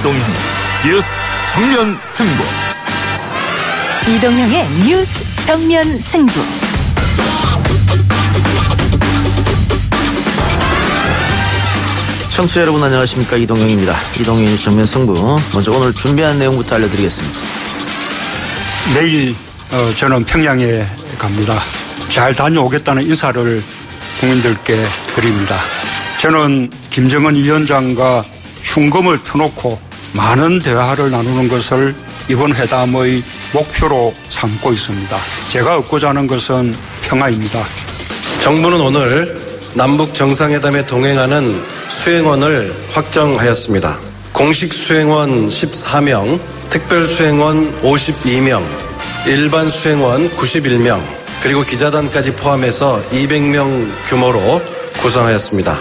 이동형 뉴스 정면 승부. 이동형의 뉴스 정면 승부. 청취자 여러분 안녕하십니까, 이동형입니다. 이동형의 뉴스 정면 승부. 먼저 오늘 준비한 내용부터 알려드리겠습니다. 내일 저는 평양에 갑니다. 잘 다녀오겠다는 인사를 국민들께 드립니다. 저는 김정은 위원장과 흉금을 터놓고 많은 대화를 나누는 것을 이번 회담의 목표로 삼고 있습니다. 제가 얻고자 하는 것은 평화입니다. 정부는 오늘 남북 정상회담에 동행하는 수행원을 확정하였습니다. 공식 수행원 14명, 특별 수행원 52명, 일반 수행원 91명, 그리고 기자단까지 포함해서 200명 규모로 구성하였습니다.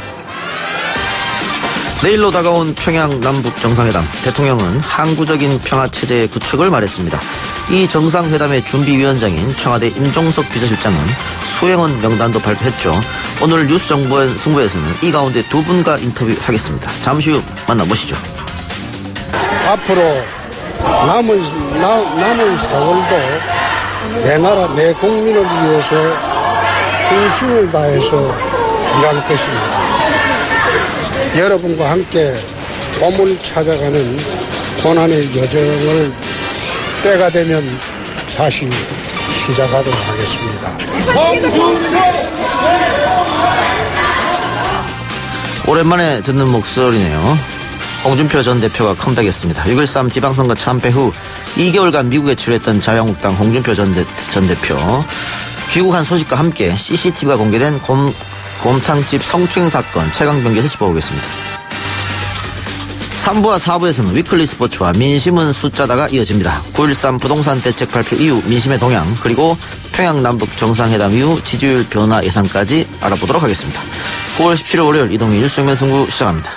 내일로 다가온 평양 남북 정상회담. 대통령은 항구적인 평화체제의 구축을 말했습니다. 이 정상회담의 준비위원장인 청와대 임종석 비서실장은 수행원 명단도 발표했죠. 오늘 뉴스 정보원 승부에서는 이 가운데 두 분과 인터뷰하겠습니다. 잠시 후 만나보시죠. 앞으로 남은 세월도 내 나라 내 국민을 위해서 충심을 다해서 일할 것입니다. 여러분과 함께 봄을 찾아가는 고난의 여정을 때가 되면 다시 시작하도록 하겠습니다. 오랜만에 듣는 목소리네요. 홍준표 전 대표가 컴백했습니다. 6.13 지방선거 참패 후 2개월간 미국에 치료했던 자유한국당 홍준표 전 대표. 귀국한 소식과 함께 CCTV가 공개된 곰탕집 성추행 사건 최강병기에서 짚어보겠습니다. 3부와 4부에서는 위클리 스포츠와 민심은 숫자다가 이어집니다. 9.13 부동산 대책 발표 이후 민심의 동향, 그리고 평양 남북 정상회담 이후 지지율 변화 예상까지 알아보도록 하겠습니다. 9월 17일 월요일 이동희 뉴스 정면 승부 시작합니다.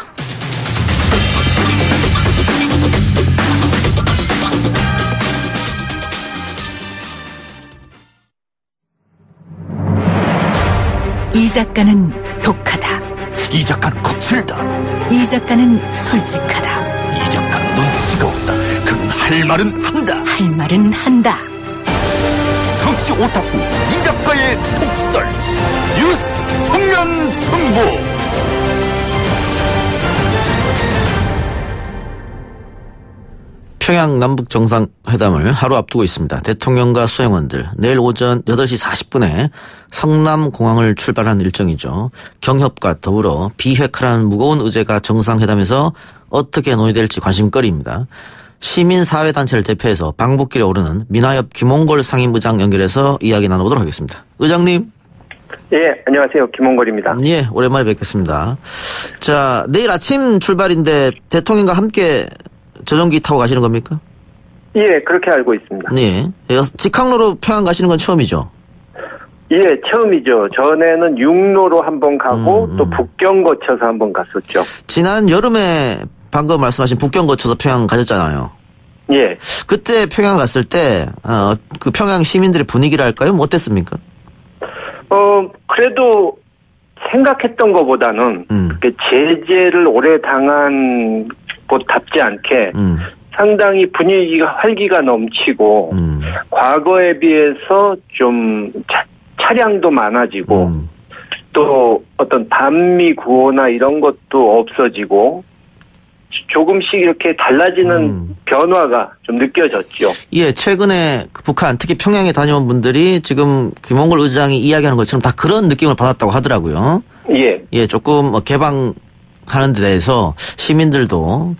이 작가는 독하다. 이 작가는 거칠다. 이 작가는 솔직하다. 이 작가는 눈치가 없다. 그는 할 말은 한다. 할 말은 한다. 정치 오타쿠 이 작가의 독설. 뉴스 정면 승부. 평양 남북 정상회담을 하루 앞두고 있습니다. 대통령과 수행원들 내일 오전 8시 40분에 성남공항을 출발하는 일정이죠. 경협과 더불어 비핵화라는 무거운 의제가 정상회담에서 어떻게 논의될지 관심거리입니다. 시민사회단체를 대표해서 방북길에 오르는 민화협 김홍걸 상임의장 연결해서 이야기 나눠보도록 하겠습니다. 의장님. 예, 안녕하세요. 김홍걸입니다. 예, 오랜만에 뵙겠습니다. 자, 내일 아침 출발인데 대통령과 함께 저전기 타고 가시는 겁니까? 예, 그렇게 알고 있습니다. 네. 직항로로 평양 가시는 건 처음이죠? 예, 처음이죠. 전에는 육로로 한번 가고 또 북경 거쳐서 한번 갔었죠. 지난 여름에 방금 말씀하신 북경 거쳐서 평양 가셨잖아요. 예. 그때 평양 갔을 때 그 평양 시민들의 분위기랄까요? 뭐 어땠습니까? 그래도 생각했던 것보다는 그렇게 제재를 오래 당한 곳답지 않게 상당히 분위기가 활기가 넘치고 과거에 비해서 좀 차량도 많아지고 또 어떤 반미 구호나 이런 것도 없어지고 조금씩 이렇게 달라지는 변화가 좀 느껴졌죠. 예, 최근에 북한 특히 평양에 다녀온 분들이 지금 김홍걸 의장이 이야기하는 것처럼 다 그런 느낌을 받았다고 하더라고요. 예. 예, 조금 개방하는 데 대해서 시민들도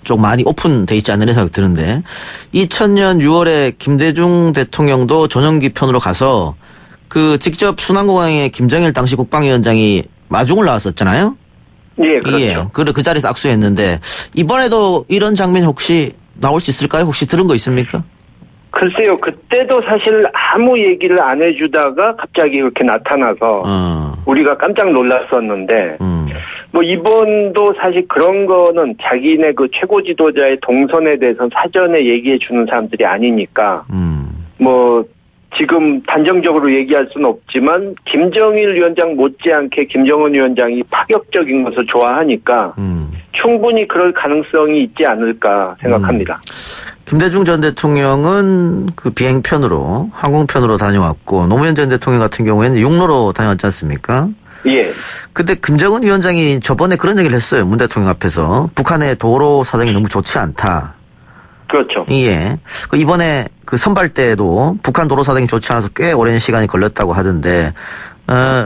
좀 많이 오픈돼 있지 않는 생각이 드는데 2000년 6월에 김대중 대통령도 전용기 편으로 가서 직접 순환공항에 김정일 당시 국방위원장이 마중을 나왔었잖아요. 예, 그렇죠. 예, 그 자리에서 악수했는데 이번에도 이런 장면이 혹시 나올 수 있을까요? 혹시 들은 거 있습니까? 글쎄요. 그때도 사실 아무 얘기를 안 해주다가 갑자기 그렇게 나타나서 우리가 깜짝 놀랐었는데 뭐 이번도 사실 그런 거는 자기네 그 최고 지도자의 동선에 대해서 사전에 얘기해 주는 사람들이 아니니까 뭐 지금 단정적으로 얘기할 수는 없지만 김정일 위원장 못지않게 김정은 위원장이 파격적인 것을 좋아하니까 충분히 그럴 가능성이 있지 않을까 생각합니다. 김대중 전 대통령은 그 비행편으로 항공편으로 다녀왔고 노무현 전 대통령 같은 경우에는 육로로 다녀왔지 않습니까? 예. 근데 김정은 위원장이 저번에 그런 얘기를 했어요. 문 대통령 앞에서 북한의 도로 사정이 너무 좋지 않다. 그렇죠. 예. 이번에 그 선발 때도 북한 도로 사정이 좋지 않아서 꽤 오랜 시간이 걸렸다고 하던데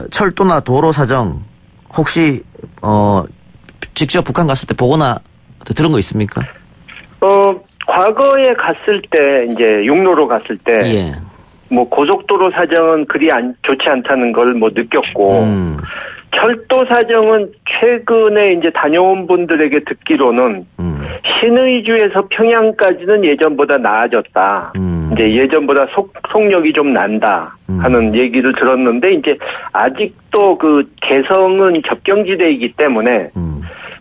철도나 도로 사정 혹시 직접 북한 갔을 때 보거나 들은 거 있습니까? 과거에 갔을 때 이제 육로로 갔을 때 예. 뭐 고속도로 사정은 그리 좋지 않다는 걸 뭐 느꼈고 철도 사정은 최근에 이제 다녀온 분들에게 듣기로는 신의주에서 평양까지는 예전보다 나아졌다. 이제 예전보다 속력이 좀 난다 하는 얘기를 들었는데 이제 아직도 그 개성은 접경지대이기 때문에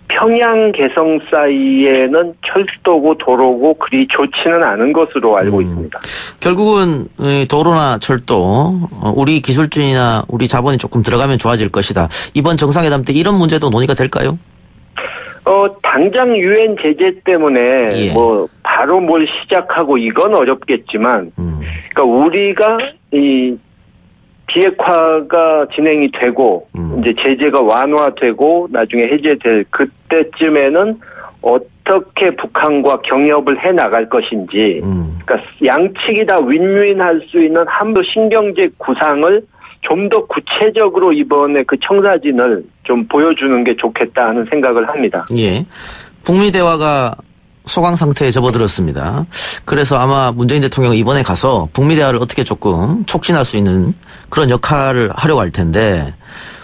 평양 개성 사이에는 철도고 도로고 그리 좋지는 않은 것으로 알고 있습니다. 결국은 도로나 철도 우리 기술진이나 우리 자본이 조금 들어가면 좋아질 것이다. 이번 정상회담 때 이런 문제도 논의가 될까요? 당장 유엔 제재 때문에 예. 뭐 바로 뭘 시작하고 이건 어렵겠지만 그러니까 우리가 이 비핵화가 진행이 되고 이제 제재가 완화되고 나중에 해제될 그때쯤에는 어떻게 북한과 경협을 해 나갈 것인지 그러니까 양측이 다 윈윈할 수 있는 한반도 신경제 구상을 좀 더 구체적으로 이번에 그 청사진을 좀 보여주는 게 좋겠다 하는 생각을 합니다. 예. 북미 대화가 소강 상태에 접어들었습니다. 그래서 아마 문재인 대통령이 이번에 가서 북미 대화를 어떻게 조금 촉진할 수 있는 그런 역할을 하려고 할 텐데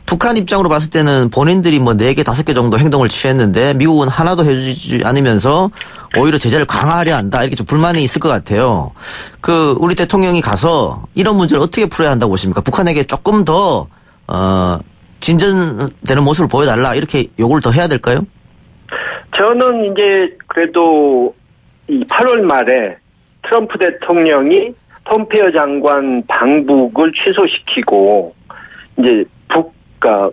북한 입장으로 봤을 때는 본인들이 뭐 4개, 5개 정도 행동을 취했는데 미국은 하나도 해주지 않으면서 오히려 제재를 강화하려 한다. 이렇게 좀 불만이 있을 것 같아요. 우리 대통령이 가서 이런 문제를 어떻게 풀어야 한다고 보십니까? 북한에게 조금 더, 진전되는 모습을 보여달라. 이렇게 요구를 더 해야 될까요? 저는 이제 그래도 이 8월 말에 트럼프 대통령이 폼페이오 장관 방북을 취소시키고 이제 그러니까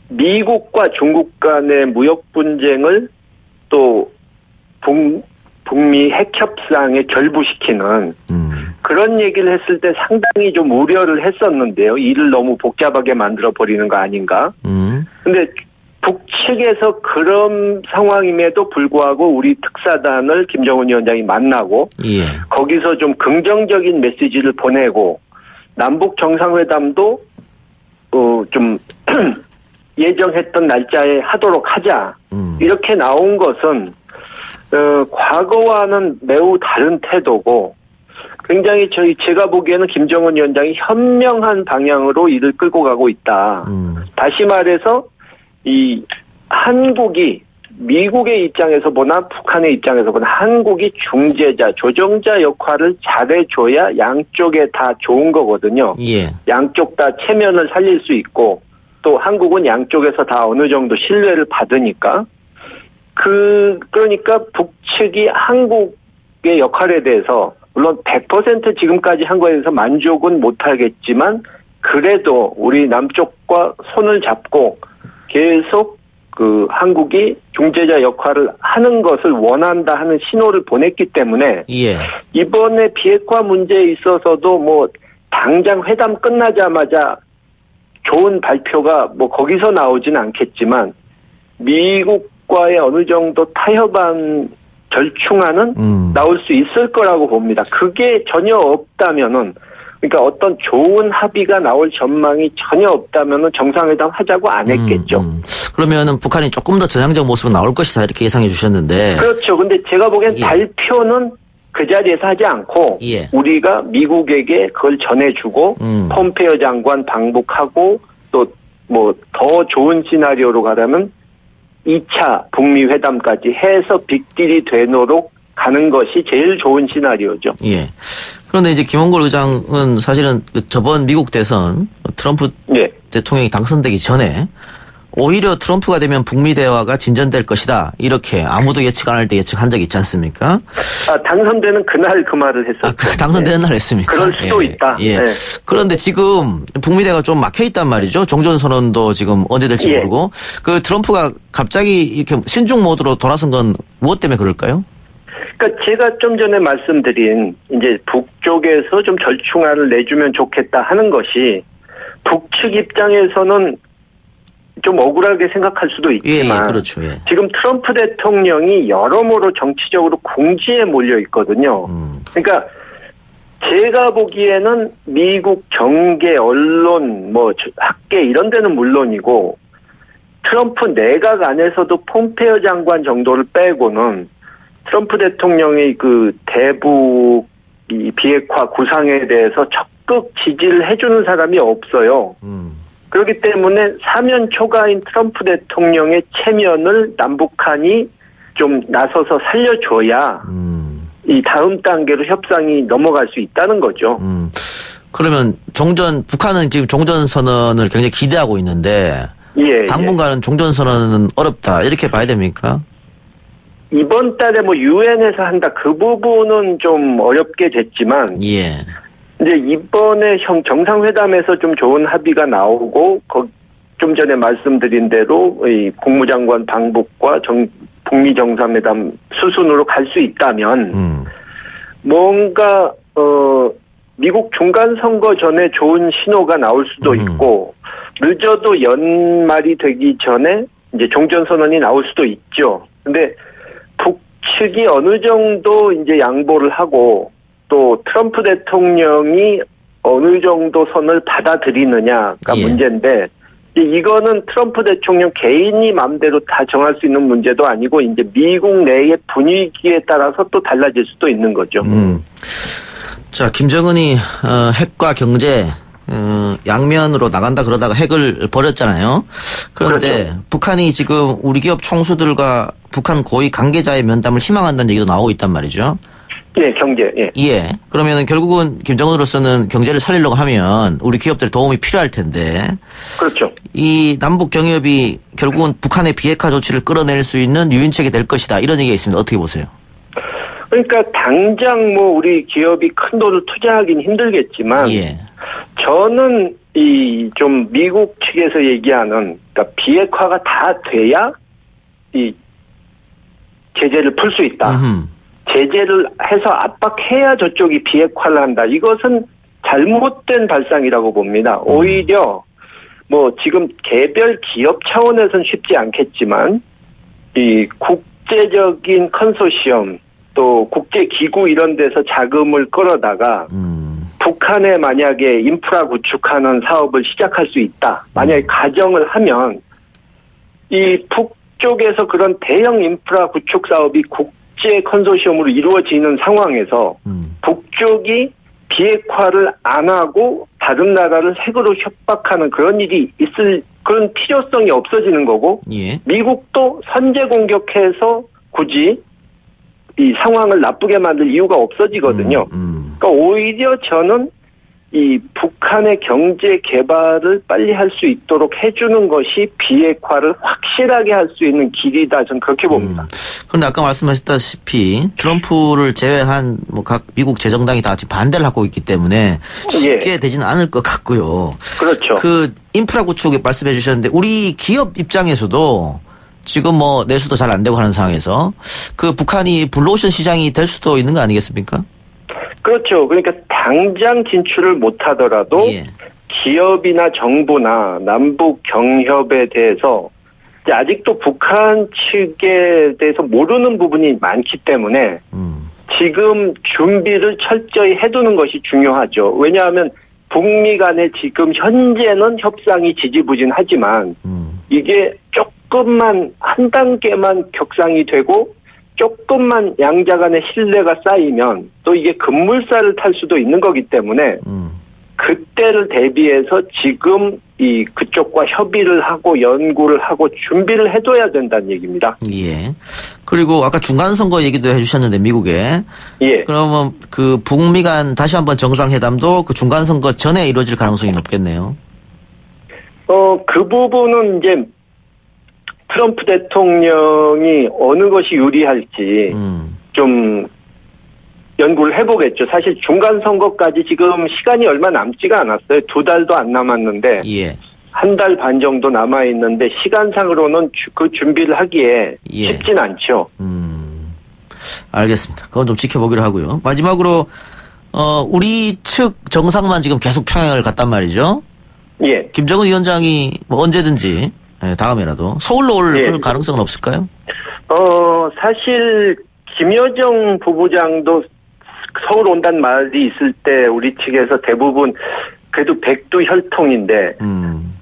미국과 중국 간의 무역 분쟁을 또 북미 핵 협상에 결부시키는 그런 얘기를 했을 때 상당히 좀 우려를 했었는데요. 일을 너무 복잡하게 만들어 버리는 거 아닌가. 근데 북측에서 그런 상황임에도 불구하고 우리 특사단을 김정은 위원장이 만나고 예. 거기서 좀 긍정적인 메시지를 보내고 남북 정상회담도 좀 예정했던 날짜에 하도록 하자. 이렇게 나온 것은 과거와는 매우 다른 태도고 굉장히 제가 보기에는 김정은 위원장이 현명한 방향으로 일을 끌고 가고 있다. 다시 말해서 이 한국이 미국의 입장에서 보나 북한의 입장에서 보나 한국이 중재자, 조정자 역할을 잘해줘야 양쪽에 다 좋은 거거든요. 예. 양쪽 다 체면을 살릴 수 있고 또 한국은 양쪽에서 다 어느 정도 신뢰를 받으니까 그러니까 북측이 한국의 역할에 대해서 물론 100% 지금까지 한 거에 대해서 만족은 못하겠지만 그래도 우리 남쪽과 손을 잡고 계속 한국이 중재자 역할을 하는 것을 원한다 하는 신호를 보냈기 때문에 예. 이번에 비핵화 문제에 있어서도 뭐 당장 회담 끝나자마자 좋은 발표가 뭐 거기서 나오진 않겠지만 미국과의 어느 정도 타협안 절충안은 나올 수 있을 거라고 봅니다. 그게 전혀 없다면은 그러니까 어떤 좋은 합의가 나올 전망이 전혀 없다면은 정상회담 하자고 안 했겠죠. 그러면은 북한이 조금 더 전향적 모습으로 나올 것이다 이렇게 예상해 주셨는데. 그렇죠. 근데 제가 보기엔 예. 발표는 그 자리에서 하지 않고 예. 우리가 미국에게 그걸 전해주고 폼페이오 장관 방북하고 또 뭐 더 좋은 시나리오로 가자면 2차 북미 회담까지 해서 빅딜이 되도록 가는 것이 제일 좋은 시나리오죠. 예. 그런데 이제 김원걸 의장은 사실은 저번 미국 대선 트럼프 예. 대통령이 당선되기 전에 오히려 트럼프가 되면 북미 대화가 진전될 것이다. 이렇게 아무도 예측 안 할 때 예측한 적이 있지 않습니까? 당선되는 그날 그 말을 했었죠. 당선되는 날 했습니까? 그럴 수도 있다. 예. 네. 그런데 지금 북미 대화가 좀 막혀 있단 말이죠. 종전선언도 지금 언제 될지 모르고. 그 트럼프가 갑자기 이렇게 신중 모드로 돌아선 건 무엇 때문에 그럴까요? 그러니까 제가 좀 전에 말씀드린 이제 북쪽에서 좀 절충안을 내주면 좋겠다 하는 것이 북측 입장에서는 좀 억울하게 생각할 수도 있지만 그렇죠. 지금 트럼프 대통령이 여러모로 정치적으로 궁지에 몰려 있거든요. 그러니까 제가 보기에는 미국 정계, 언론, 학계 이런 데는 물론이고 트럼프 내각 안에서도 폼페이오 장관 정도를 빼고는 트럼프 대통령의 그 대북 이 비핵화 구상에 대해서 적극 지지를 해주는 사람이 없어요. 그렇기 때문에 사면 초과인 트럼프 대통령의 체면을 남북한이 좀 나서서 살려줘야 이 다음 단계로 협상이 넘어갈 수 있다는 거죠. 그러면 북한은 지금 종전선언을 굉장히 기대하고 있는데 당분간은 종전선언은 어렵다 이렇게 봐야 됩니까? 이번 달에 유엔에서 한다 그 부분은 좀 어렵게 됐지만 이제 이번에 정상회담에서 좀 좋은 합의가 나오고 좀 전에 말씀드린 대로 이 국무장관 방북과 북미 정상회담 수순으로 갈 수 있다면 뭔가 미국 중간 선거 전에 좋은 신호가 나올 수도 있고 늦어도 연말이 되기 전에 이제 종전선언이 나올 수도 있죠. 근데 북측이 어느 정도 이제 양보를 하고 또 트럼프 대통령이 어느 정도 선을 받아들이느냐가 문제인데 이거는 트럼프 대통령 개인이 마음대로 다 정할 수 있는 문제도 아니고 이제 미국 내의 분위기에 따라서 또 달라질 수도 있는 거죠. 자, 김정은이 핵과 경제 양면으로 나간다 그러다가 핵을 버렸잖아요. 그런데 그렇죠. 북한이 지금 우리 기업 총수들과 북한 고위 관계자의 면담을 희망한다는 얘기도 나오고 있단 말이죠. 경제. 그러면은 결국은 김정은으로서는 경제를 살리려고 하면 우리 기업들 도움이 필요할 텐데. 그렇죠. 이 남북 경협이 결국은 북한의 비핵화 조치를 끌어낼 수 있는 유인책이 될 것이다. 이런 얘기가 있습니다. 어떻게 보세요? 그러니까 당장 우리 기업이 큰 돈을 투자하긴 힘들겠지만 저는 이 좀 미국 측에서 얘기하는 그러니까 비핵화가 다 돼야 이 제재를 풀 수 있다. 제재를 해서 압박해야 저쪽이 비핵화를 한다. 이것은 잘못된 발상이라고 봅니다. 오히려 지금 개별 기업 차원에서는 쉽지 않겠지만 이 국제적인 컨소시엄 또 국제기구 이런 데서 자금을 끌어다가 북한에 만약에 인프라 구축하는 사업을 시작할 수 있다. 만약에 가정을 하면 이 북쪽에서 그런 대형 인프라 구축 사업이 국제 컨소시엄으로 이루어지는 상황에서 북쪽이 비핵화를 안 하고 다른 나라를 핵으로 협박하는 그런 일이 있을 그런 필요성이 없어지는 거고 미국도 선제 공격해서 굳이 이 상황을 나쁘게 만들 이유가 없어지거든요. 그러니까 오히려 저는 이 북한의 경제 개발을 빨리 할 수 있도록 해주는 것이 비핵화를 확실하게 할 수 있는 길이다. 저는 그렇게 봅니다. 그런데 아까 말씀하셨다시피 트럼프를 제외한 각 미국 재정당이 다 지금 반대를 하고 있기 때문에 쉽게 되지는 않을 것 같고요. 그렇죠. 그 인프라 구축에 말씀해 주셨는데 우리 기업 입장에서도 지금 내수도 잘 안 되고 하는 상황에서 그 북한이 블루오션 시장이 될 수도 있는 거 아니겠습니까? 그렇죠. 그러니까 당장 진출을 못 하더라도 기업이나 정부나 남북 경협에 대해서 아직도 북한 측에 대해서 모르는 부분이 많기 때문에 지금 준비를 철저히 해두는 것이 중요하죠. 왜냐하면 북미 간에 지금 현재는 협상이 지지부진하지만 이게 조금만 한 단계만 격상이 되고 조금만 양자 간의 신뢰가 쌓이면 또 이게 급물살을 탈 수도 있는 거기 때문에 그때를 대비해서 지금 이 그쪽과 협의를 하고 연구를 하고 준비를 해둬야 된다는 얘기입니다. 그리고 아까 중간선거 얘기도 해주셨는데 미국에. 그러면 그 북미 간 다시 한번 정상회담도 그 중간선거 전에 이루어질 가능성이 높겠네요. 그 부분은 이제 트럼프 대통령이 어느 것이 유리할지 좀 연구를 해보겠죠. 사실 중간 선거까지 지금 시간이 얼마 남지가 않았어요. 2달도 안 남았는데 예. 1달 반 정도 남아 있는데 시간상으로는 그 준비를 하기에 예. 쉽진 않죠. 알겠습니다. 그건 좀 지켜보기로 하고요. 마지막으로 우리 측 정상만 지금 계속 평양을 갔단 말이죠. 예. 김정은 위원장이 뭐 언제든지 다음에라도 서울로 올 가능성은 없을까요? 사실 김여정 부부장도 서울 온다는 말이 있을 때 우리 측에서 대부분 그래도 백두혈통인데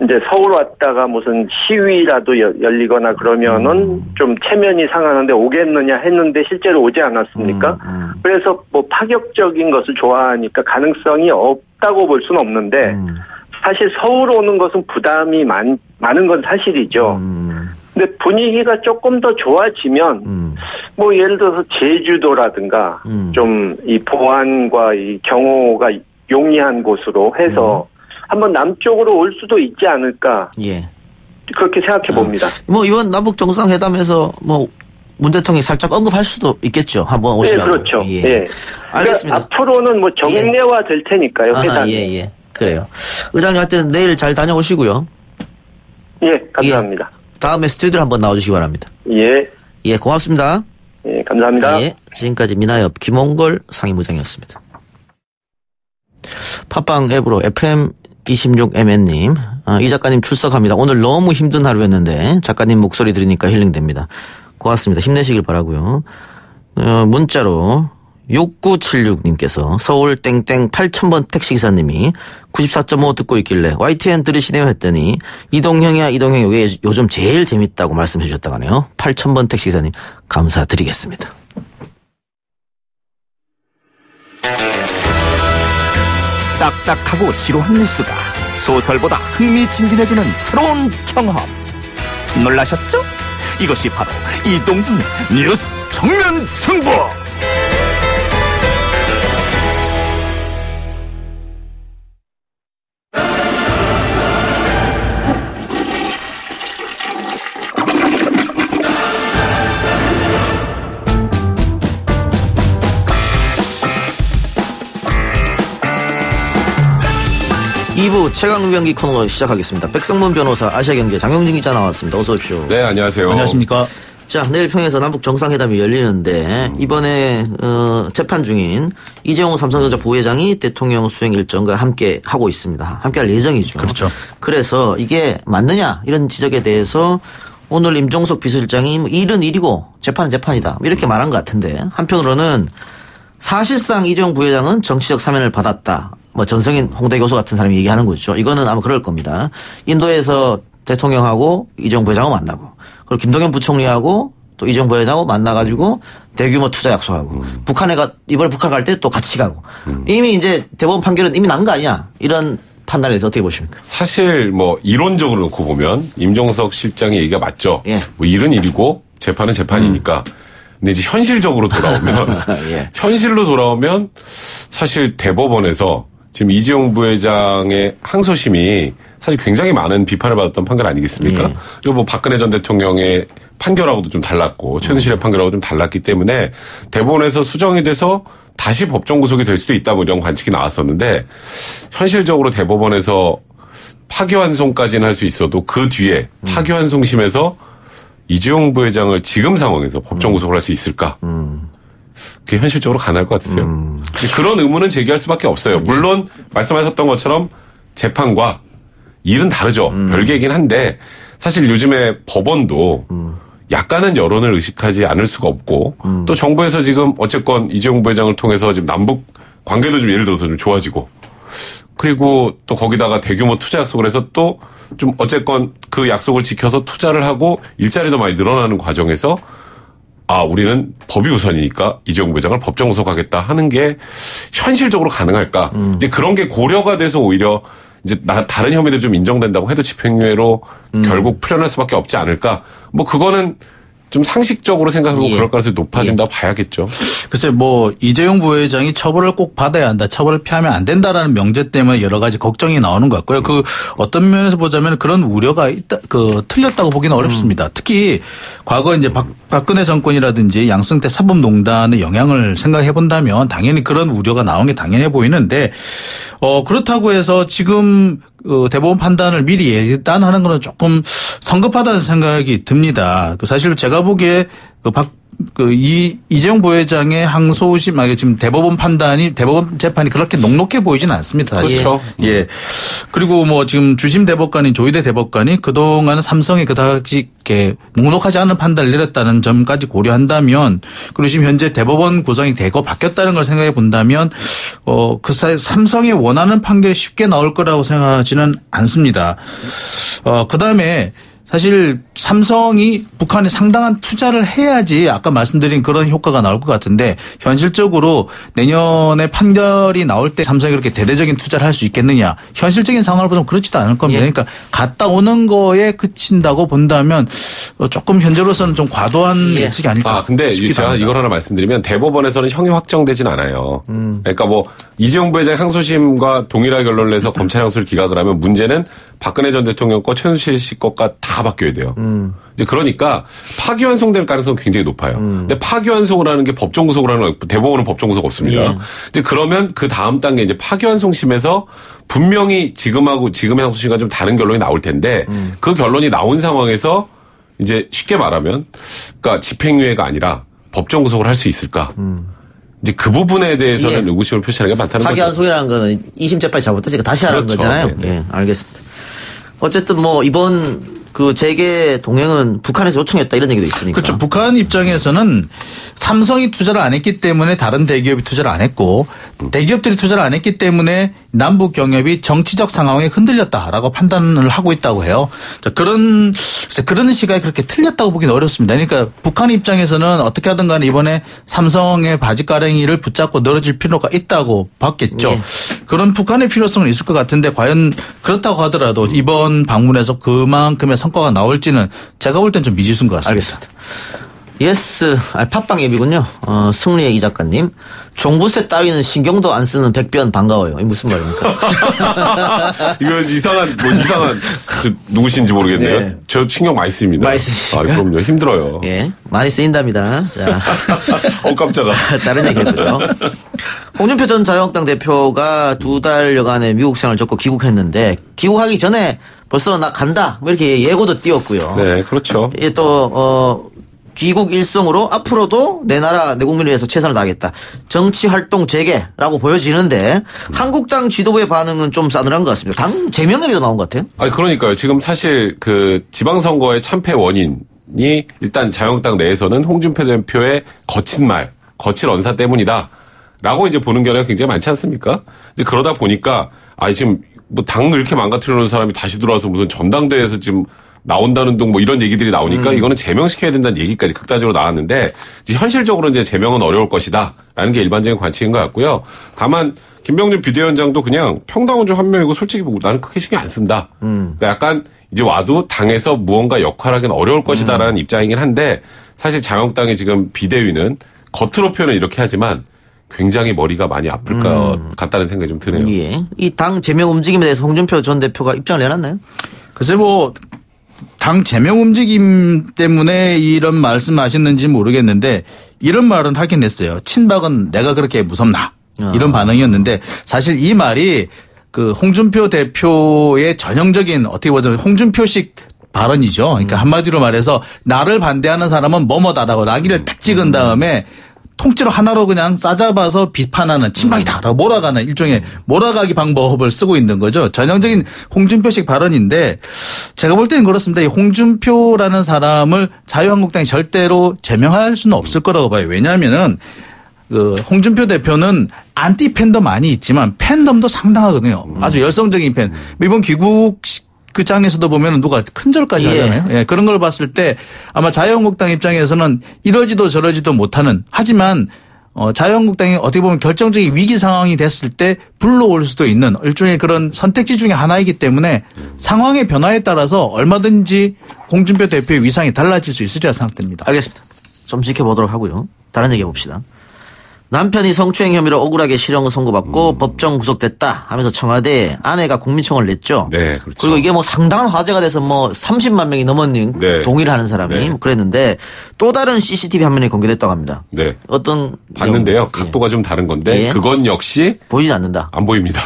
이제 서울 왔다가 무슨 시위라도 열리거나 그러면은 좀 체면이 상하는데 오겠느냐 했는데 실제로 오지 않았습니까? 그래서 뭐 파격적인 것을 좋아하니까 가능성이 없다고 볼 수는 없는데 사실 서울 오는 것은 부담이 많은 건 사실이죠. 근데 분위기가 조금 더 좋아지면 뭐 예를 들어서 제주도라든가 좀 이 보안과 이 경호가 용이한 곳으로 해서 한번 남쪽으로 올 수도 있지 않을까. 예. 그렇게 생각해 봅니다. 뭐 이번 남북 정상회담에서 뭐 문 대통령이 살짝 언급할 수도 있겠죠. 한번 오시라고. 네, 그렇죠. 예. 예. 알겠습니다. 그러니까 앞으로는 뭐 정례화 될 테니까요. 회담이. 예. 그래요. 의장님 하여튼 내일 잘 다녀오시고요. 예, 감사합니다. 예. 다음에 스튜디오로 한번 나와주시기 바랍니다. 예. 예, 고맙습니다. 예, 감사합니다. 예, 지금까지 민하엽 김홍걸 상임의장이었습니다. 팟빵 앱으로 FM26MN님, 이 작가님 출석합니다. 오늘 너무 힘든 하루였는데 작가님 목소리 들으니까 힐링됩니다. 고맙습니다. 힘내시길 바라고요. 문자로 6976님께서 서울 땡땡 8000번 택시기사님이 94.5 듣고 있길래 YTN 들으시네요 했더니 이동형이야 이동형이 왜 요즘 제일 재밌다고 말씀해 주셨다고 하네요. 8000번 택시기사님 감사드리겠습니다. 딱딱하고 지루한 뉴스가 소설보다 흥미진진해지는 새로운 경험. 놀라셨죠? 이것이 바로 이동훈의 뉴스 정면 승부. 이부 최강병기 코너 시작하겠습니다. 백성문 변호사, 아시아경제 장영진 기자 나왔습니다. 어서 오십시오. 네, 안녕하세요. 안녕하십니까. 자, 내일 평양에서 남북 정상회담이 열리는데 이번에 재판 중인 이재용 삼성전자 부회장이 대통령 수행 일정과 함께 하고 있습니다. 함께 할 예정이죠. 그렇죠. 그래서 이게 맞느냐 이런 지적에 대해서 오늘 임종석 비서실장이 일은 일이고 재판은 재판이다 이렇게 말한 것 같은데 한편으로는 사실상 이재용 부회장은 정치적 사면을 받았다. 뭐 전성인 홍대 교수 같은 사람이 얘기하는 거죠. 이거는 아마 그럴 겁니다. 인도에서 대통령하고 이재용 부회장하고 만나고 그리고 김동연 부총리하고 또 이재용 부회장하고 만나가지고 대규모 투자 약속하고 이번에 북한 갈 때 또 같이 가고 이미 이제 대법원 판결은 이미 난 거 아니냐 이런 판단에 대해서 어떻게 보십니까? 사실 뭐 이론적으로 놓고 보면 임종석 실장의 얘기가 맞죠. 예. 뭐 일은 일이고 재판은 재판이니까. 근데 이제 현실적으로 돌아오면 예. 현실로 돌아오면 사실 대법원에서 지금 이재용 부회장의 항소심이 사실 굉장히 많은 비판을 받았던 판결 아니겠습니까? 예. 그리고 뭐 박근혜 전 대통령의 판결하고도 좀 달랐고 최순실의 판결하고 좀 달랐기 때문에 대법원에서 수정이 돼서 다시 법정 구속이 될 수도 있다 뭐 이런 관측이 나왔었는데 현실적으로 대법원에서 파기환송까지는 할 수 있어도 그 뒤에 파기환송심에서 이재용 부회장을 지금 상황에서 법정 구속을 할 수 있을까? 그게 현실적으로 가능할 것 같으세요? 그런 의문은 제기할 수밖에 없어요. 물론 말씀하셨던 것처럼 재판과 일은 다르죠. 별개이긴 한데 사실 요즘에 법원도 약간은 여론을 의식하지 않을 수가 없고 또 정부에서 지금 어쨌건 이재용 부회장을 통해서 지금 남북 관계도 좀 예를 들어서 좀 좋아지고 그리고 또 거기다가 대규모 투자 약속을 해서 또 좀 어쨌건 그 약속을 지켜서 투자를 하고 일자리도 많이 늘어나는 과정에서 우리는 법이 우선이니까 이재용 부회장을 법정 구속하겠다 하는 게 현실적으로 가능할까? 근데 그런 게 고려가 돼서 오히려 이제 다른 혐의들이 좀 인정된다고 해도 집행유예로 결국 풀려날 수밖에 없지 않을까? 뭐 그거는 좀 상식적으로 생각해보면 그럴 가능성이 높아진다고 봐야겠죠. 글쎄 뭐 이재용 부회장이 처벌을 꼭 받아야 한다. 처벌을 피하면 안 된다라는 명제 때문에 여러 가지 걱정이 나오는 것 같고요. 그 어떤 면에서 보자면 그런 우려가 있다, 틀렸다고 보기는 어렵습니다. 특히 과거 이제 박근혜 정권이라든지 양승태 사법농단의 영향을 생각해 본다면 당연히 그런 우려가 나온 게 당연해 보이는데 그렇다고 해서 지금 대법원 판단을 미리 예단하는 거는 조금 성급하다는 생각이 듭니다. 사실 제가 보기에 이재용 부회장의 항소심, 지금 대법원 재판이 그렇게 녹록해 보이지는 않습니다. 사실. 그렇죠. 예. 그리고 뭐 지금 주심 대법관인 조희대 대법관이 그동안 삼성이 그다지 이렇게 녹록하지 않은 판단을 내렸다는 점까지 고려한다면 그리고 지금 현재 대법원 구성이 대거 바뀌었다는 걸 생각해 본다면 그 사이 삼성이 원하는 판결이 쉽게 나올 거라고 생각하지는 않습니다. 그다음에 사실 삼성이 북한에 상당한 투자를 해야지 아까 말씀드린 그런 효과가 나올 것 같은데 현실적으로 내년에 판결이 나올 때 삼성이 그렇게 대대적인 투자를 할 수 있겠느냐. 현실적인 상황을 보면 그렇지도 않을 겁니다. 그러니까 갔다 오는 거에 그친다고 본다면 조금 현재로서는 좀 과도한 예측이 아닐까. 근데 제가 이걸 하나 말씀드리면 대법원에서는 형이 확정되진 않아요. 그러니까 뭐 이재용 부회장 항소심과 동일하게 결론을 내서 검찰 항소를 기각을 하면 문제는 박근혜 전 대통령 거 최순실 씨 것과 다 바뀌어야 돼요. 이제 그러니까 파기환송될 가능성이 굉장히 높아요. 근데 파기환송을 하는 게 법정 구속을 하는 거 대법원은 법정 구속 없습니다. 이제 그러면 그 다음 단계 이제 파기환송심에서 분명히 지금의 항소심과 좀 다른 결론이 나올 텐데 그 결론이 나온 상황에서 이제 쉽게 말하면 그러니까 집행유예가 아니라 법정 구속을 할 수 있을까? 이제 그 부분에 대해서는 의구심을 표시하는 게 많다는 거죠. 파기환송이라는 거는 2심 재판이 잘못됐으니까 다시 하라는 거잖아요. 네, 알겠습니다. 어쨌든 뭐 이번 재계 동행은 북한에서 요청했다 이런 얘기도 있으니까. 그렇죠. 북한 입장에서는 삼성이 투자를 안 했기 때문에 다른 대기업이 투자를 안 했고 대기업들이 투자를 안 했기 때문에 남북 경협이 정치적 상황에 흔들렸다라고 판단을 하고 있다고 해요. 자, 그런 시각이 그렇게 틀렸다고 보기는 어렵습니다. 그러니까 북한 입장에서는 어떻게 하든 간에 이번에 삼성의 바지가랑이를 붙잡고 늘어질 필요가 있다고 봤겠죠. 그런 북한의 필요성은 있을 것 같은데 과연 그렇다고 하더라도 이번 방문에서 그만큼의 성과가 나올지는 제가 볼 땐 좀 미지수인 것 같습니다. 알겠습니다. 예스, 팟빵 앱이군요. 승리의 이 작가님. 종부세 따위는 신경도 안 쓰는 백변 반가워요. 이게 무슨 말입니까? 이거 이상한 누구신지 모르겠네요. 네. 저 신경 많이 쓰입니다. 많이 쓰십니까? 그럼요. 힘들어요. 예, 많이 쓰인답니다. 자. 깜짝아. 다른 얘기고요. 홍준표 전 자유한국당 대표가 2달여간의 미국 생활을 접고 귀국했는데 귀국하기 전에 벌써 나 간다 뭐 이렇게 예고도 띄웠고요. 네, 그렇죠. 또 귀국 일성으로 앞으로도 내 나라 내 국민을 위해서 최선을 다하겠다. 정치 활동 재개라고 보여지는데 한국당 지도부의 반응은 좀 싸늘한 것 같습니다. 당 제명 얘기도 나온 것 같아요. 그러니까요. 지금 사실 지방선거의 참패 원인이 일단 자유한국당 내에서는 홍준표 대표의 거친 언사 때문이다라고 이제 보는 견해가 굉장히 많지 않습니까? 이제 그러다 보니까 지금 뭐 당을 이렇게 망가뜨려 놓은 사람이 다시 들어와서 무슨 전당대회에서 지금 나온다는 둥 뭐 이런 얘기들이 나오니까 이거는 제명시켜야 된다는 얘기까지 극단적으로 나왔는데 이제 현실적으로 이제 제명은 어려울 것이다라는 게 일반적인 관측인 것 같고요. 다만 김병준 비대위원장도 그냥 평당원 중 한 명이고 솔직히 보고 나는 크게 신경 안 쓴다. 그러니까 약간 이제 와도 당에서 무언가 역할하기는 어려울 것이다라는 입장이긴 한데 사실 자유한국당의 지금 비대위는 겉으로 표현은 이렇게 하지만 굉장히 머리가 많이 아플 것 같다는 생각이 좀 드네요. 예. 이 당 제명 움직임에 대해서 홍준표 전 대표가 입장을 내놨나요? 글쎄 당 제명 움직임 때문에 이런 말씀하셨는지 모르겠는데 이런 말은 하긴 했어요. 친박은 내가 그렇게 무섭나 이런 반응이었는데 사실 이 말이 홍준표 대표의 전형적인 어떻게 보자면 홍준표식 발언이죠. 그러니까 한마디로 말해서 나를 반대하는 사람은 뭐뭐다라고 나기를 딱 찍은 다음에 통째로 하나로 그냥 싸잡아서 비판하는 친박이다라고 몰아가는 일종의 몰아가기 방법을 쓰고 있는 거죠. 전형적인 홍준표식 발언인데 제가 볼 때는 그렇습니다. 이 홍준표라는 사람을 자유한국당이 절대로 제명할 수는 없을 거라고 봐요. 왜냐하면은 홍준표 대표는 안티 팬도 많이 있지만 팬덤도 상당하거든요. 아주 열성적인 팬. 이번 귀국 그 장에서도 보면 누가 큰절까지 하잖아요. 예, 그런 걸 봤을 때 아마 자유한국당 입장에서는 이러지도 저러지도 못하는 하지만 자유한국당이 어떻게 보면 결정적인 위기 상황이 됐을 때 불러올 수도 있는 일종의 그런 선택지 중에 하나이기 때문에 상황의 변화에 따라서 얼마든지 홍준표 대표의 위상이 달라질 수 있으리라 생각됩니다. 알겠습니다. 좀 지켜보도록 하고요. 다른 얘기 해봅시다. 남편이 성추행 혐의로 억울하게 실형 선고받고 법정 구속됐다 하면서 청와대에 아내가 국민청원을 냈죠. 네, 그렇죠. 그리고 이게 뭐 상당한 화제가 돼서 뭐 30만 명이 넘었는 네. 동의를 하는 사람이 네. 그랬는데 또 다른 CCTV 화면이 공개됐다고 합니다. 네. 어떤 봤는데요. 각도가 좀 다른 건데 예. 그건 역시 보이지 않는다. 안 보입니다.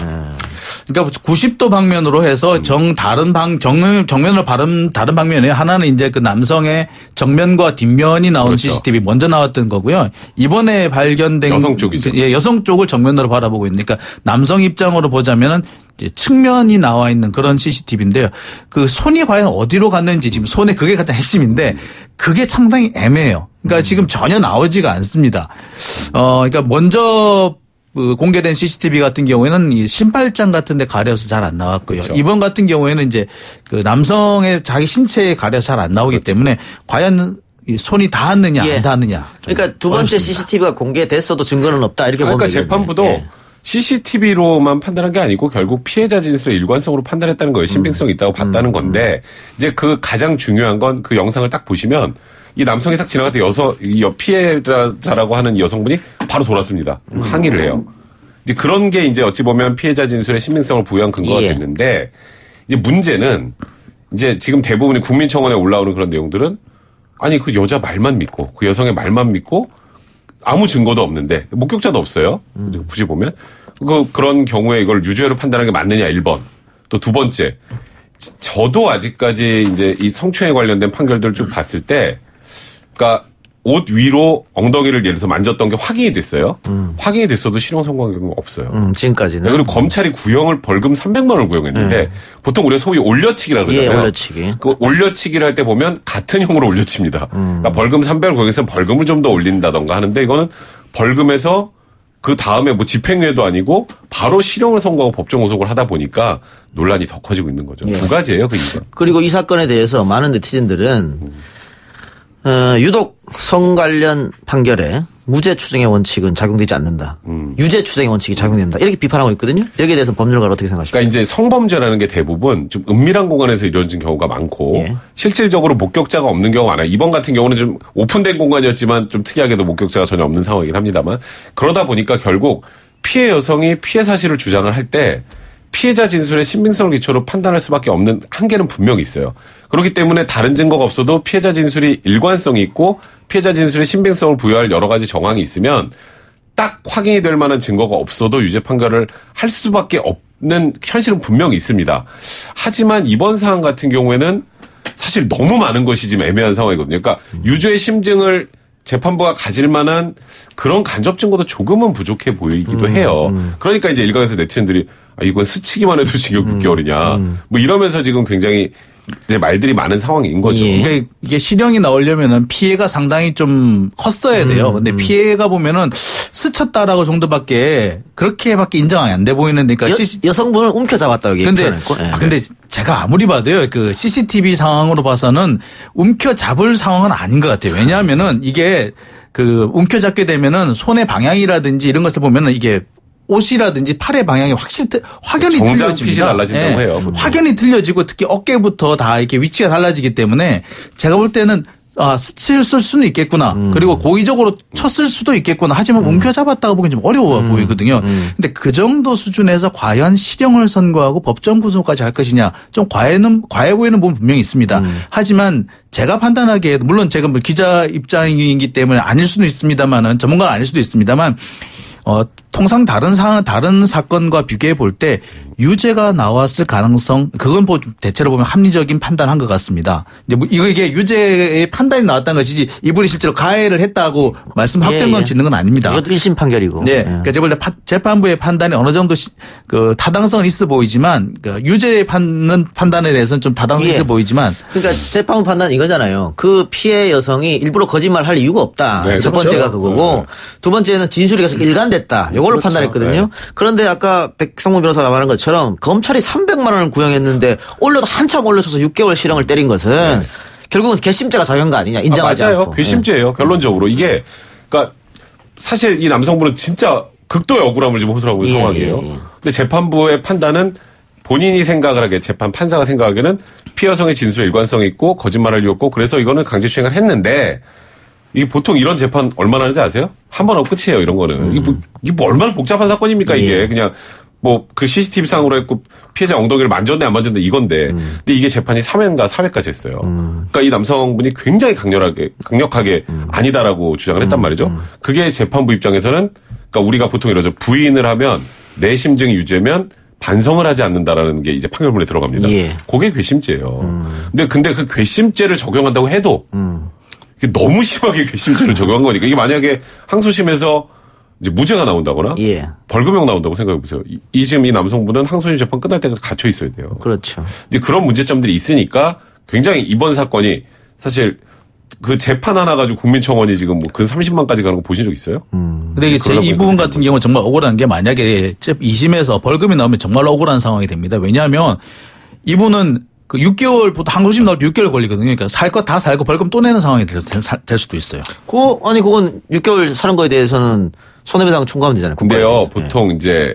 그러니까 90도 방면으로 해서 정면으로 다른 방면에 하나는 이제 그 남성의 정면과 뒷면이 나온 그렇죠. CCTV 먼저 나왔던 거고요. 이번에 발견된 여성 쪽이죠. 예, 여성 쪽을 정면으로 바라보고 있는 그러니까 남성 입장으로 보자면은 이제 측면이 나와 있는 그런 CCTV인데요. 그 손이 과연 어디로 갔는지 지금 손에 그게 가장 핵심인데 그게 상당히 애매해요. 그러니까 지금 전혀 나오지가 않습니다. 그러니까 먼저 그 공개된 CCTV 같은 경우에는 이 신발장 같은 데 가려서 잘 안 나왔고요. 그렇죠. 이번 같은 경우에는 이제 그 남성의 자기 신체에 가려서 잘 안 나오기 때문에 과연 이 손이 닿았느냐 안 닿았느냐. 그러니까 두 번째 CCTV가 공개됐어도 증거는 없다 이렇게 보면 그러니까 되겠네요. 재판부도 예. CCTV로만 판단한 게 아니고 결국 피해자 진술의 일관성으로 판단했다는 거예요. 신빙성이 있다고 봤다는 건데 이제 그 가장 중요한 건 그 영상을 딱 보시면 이 남성이 싹 지나갈 때 이 피해자라고 하는 이 여성분이 바로 돌았습니다. 항의를 해요. 이제 그런 게 이제 어찌 보면 피해자 진술의 신빙성을 부여한 근거가 예. 됐는데 이제 문제는 이제 지금 대부분이 국민청원에 올라오는 그런 내용들은 아니 그 여자 말만 믿고 그 여성의 말만 믿고 아무 증거도 없는데 목격자도 없어요. 굳이 보면 그런 경우에 이걸 유죄로 판단하는 게 맞느냐 1번. 또 두 번째 저도 아직까지 이제 이 성추행에 관련된 판결들을 쭉 봤을 때 그러니까 옷 위로 엉덩이를 예를 들어서 만졌던 게 확인이 됐어요. 확인이 됐어도 실형 선고한 경우가 없어요. 지금까지는. 그리고 검찰이 구형을 벌금 300만 원을 구형했는데 보통 우리가 소위 올려치기라고 그러잖아요. 예, 올려치기. 그 올려치기를 할 때 보면 같은 형으로 올려칩니다. 그러니까 벌금 300을 구형해서 벌금을 좀 더 올린다던가 하는데 이거는 벌금에서 그 다음에 뭐 집행유예도 아니고 바로 실형을 선고하고 법정 구속을 하다 보니까 논란이 더 커지고 있는 거죠. 예. 두 가지예요, 그 이유가. 그리고 이 사건에 대해서 많은 네티즌들은 유독 성 관련 판결에 무죄 추정의 원칙은 적용되지 않는다. 유죄 추정의 원칙이 적용된다. 이렇게 비판하고 있거든요. 여기에 대해서 법률가는 어떻게 생각하십니까? 그러니까 이제 성범죄라는 게 대부분 좀 은밀한 공간에서 이루어진 경우가 많고 예. 실질적으로 목격자가 없는 경우가 많아요. 이번 같은 경우는 좀 오픈된 공간이었지만 좀 특이하게도 목격자가 전혀 없는 상황이긴 합니다만 그러다 보니까 결국 피해 여성이 피해 사실을 주장을 할 때 피해자 진술의 신빙성을 기초로 판단할 수밖에 없는 한계는 분명히 있어요. 그렇기 때문에 다른 증거가 없어도 피해자 진술이 일관성이 있고 피해자 진술의 신빙성을 부여할 여러 가지 정황이 있으면 딱 확인이 될 만한 증거가 없어도 유죄 판결을 할 수밖에 없는 현실은 분명히 있습니다. 하지만 이번 사안 같은 경우에는 사실 너무 많은 것이 지금 애매한 상황이거든요. 그러니까 유죄의 심증을 재판부가 가질 만한 그런 간접 증거도 조금은 부족해 보이기도 해요. 그러니까 이제 일각에서 네티즌들이 이건 스치기만 해도 징역 6개월이냐. 뭐 이러면서 지금 굉장히 이제 말들이 많은 상황인 거죠. 예. 그러니까 이게 실형이 나오려면은 피해가 상당히 좀 컸어야 돼요. 근데 피해가 보면은 스쳤다라고 정도밖에 그렇게밖에 인정이 안 돼 보이는데, 그러니까 여성분을 움켜잡았다 여기. 근데 네. 근데 제가 아무리 봐도요, 그 CCTV 상황으로 봐서는 움켜잡을 상황은 아닌 것 같아요. 왜냐하면은 이게 그 움켜잡게 되면은 손의 방향이라든지 이런 것을 보면은 이게 옷이라든지 팔의 방향이 확연히 정장 틀려집니다. 핏이 달라진다고 해요. 보통. 확연히 틀려지고 특히 어깨부터 다 이렇게 위치가 달라지기 때문에 제가 볼 때는 스칠 수는 있겠구나. 그리고 고의적으로 쳤을 수도 있겠구나. 하지만 움켜잡았다고 보기엔 좀 어려워 보이거든요. 근데 그 정도 수준에서 과연 실형을 선고하고 법정 구속까지 할 것이냐. 좀 과해 보이는 부분 분명히 있습니다. 하지만 제가 판단하기에도 물론 제가 뭐 기자 입장이기 때문에 아닐 수도 있습니다만은 전문가는 아닐 수도 있습니다만 통상 다른 사건과 비교해 볼 때 유죄가 나왔을 가능성, 그건 뭐 대체로 보면 합리적인 판단한 것 같습니다. 이제 뭐 이게 유죄의 판단이 나왔다는 것이지 이분이 실제로 가해를 했다고 말씀 확정건 짓는 건 아닙니다. 이것도 1심 판결이고. 네. 그러니까 제가 볼 때 재판부의 판단이 어느 정도 그 타당성은 있어 보이지만 그 유죄의 판단에 대해서는 좀 타당성이 있어 보이지만. 그러니까 재판부 판단은 이거잖아요. 그 피해 여성이 일부러 거짓말할 이유가 없다. 네, 첫 번째가 그거고 두 번째는 진술이 계속 일관됐다. 이걸로 판단했거든요. 네. 그런데 아까 백성문 변호사가 말한 것처럼 검찰이 300만 원을 구형했는데 올려도 한참 올려줘서 6개월 실형을 때린 것은 결국은 괘씸죄가 작용한 거 아니냐. 인정하지 맞아요. 않고. 괘씸죄예요. 결론적으로. 이게 그러니까 사실 이 남성분은 진짜 극도의 억울함을 지금 호소하고 있는 상황이에요. 근데 재판부의 판단은 본인이 생각을 하기에 재판 판사가 생각하기에는 피해 여성의 진술에 일관성이 있고 거짓말을 이었고 그래서 이거는 강제추행을 했는데 이게 보통 이런 재판 얼마나 하는지 아세요? 한 번 하고 끝이에요. 이런 거는. 이게 뭐 얼마나 복잡한 사건입니까 이게. 그냥 뭐 그 CCTV 상으로 했고 피해자 엉덩이를 만졌네 안 만졌네 이건데 근데 이게 재판이 3회인가 4회까지 했어요. 그러니까 이 남성분이 굉장히 강력하게 아니다라고 주장을 했단 말이죠. 그게 재판부 입장에서는 그러니까 우리가 보통 이러죠. 부인을 하면 내심증이 유죄면 반성을 하지 않는다라는 게 이제 판결문에 들어갑니다. 그게 괘씸죄예요. 근데 그 괘씸죄를 적용한다고 해도 이게 너무 심하게 괘씸죄를 적용한 거니까 이게 만약에 항소심에서 이제 무죄가 나온다거나 벌금형 나온다고 생각해 보세요. 지금 이 남성분은 항소심 재판 끝날 때까지 갇혀 있어야 돼요. 그렇죠. 이제 그런 문제점들이 있으니까 굉장히 이번 사건이 사실 그 재판 하나 가지고 국민청원이 지금 뭐 근 30만까지 가는 거 보신 적 있어요? 근데 이게 이 부분 같은 경우는 정말 억울한 게 만약에 2심에서 벌금이 나오면 정말 억울한 상황이 됩니다. 왜냐하면 이분은 그 6개월, 보통 항소심 나올 때 6개월 걸리거든요. 그러니까 살 거 다 살고 벌금 또 내는 상황이 될 수도 있어요. 그건 6개월 사는 거에 대해서는 손해배상 청구하면 되잖아요. 근데요, 보통 이제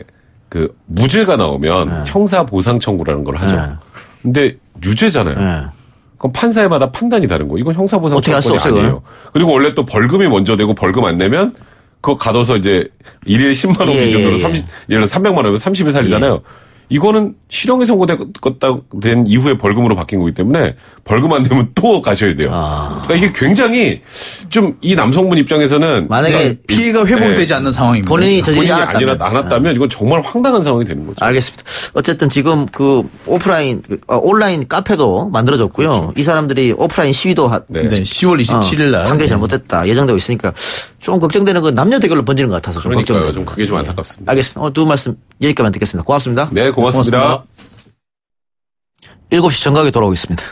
그 무죄가 나오면 형사 보상 청구라는 걸 하죠. 근데 유죄잖아요. 그럼 판사마다 판단이 다른 거. 이건 형사 보상 청구가 아니에요. 그리고 원래 또 벌금이 먼저 되고 벌금 안 내면 그거 가둬서 이제 1일 10만 원 기준으로 예를 들어 300만 원이면 30일 살리잖아요. 이거는 실형이 선고된 이후에 벌금으로 바뀐 거기 때문에 벌금 안 내면 또 가셔야 돼요. 그러니까 이게 굉장히 좀 이 남성분 입장에서는 만약에 피해가 회복되지 않는 상황입니다. 본인이 저지르지 않았다면 이건 정말 황당한 상황이 되는 거죠. 알겠습니다. 어쨌든 지금 그 온라인 카페도 만들어졌고요. 그렇죠. 이 사람들이 오프라인 시위도 10월 27일 날 판결이 잘못됐다 예정되고 있으니까 좀 걱정되는 건 남녀 대결로 번지는 것 같아서 좀 걱정돼요. 좀 그게 좀 안타깝습니다. 알겠습니다. 두 말씀 여기까지만 듣겠습니다. 고맙습니다. 네, 고맙습니다. 7시 정각에 돌아오겠습니다.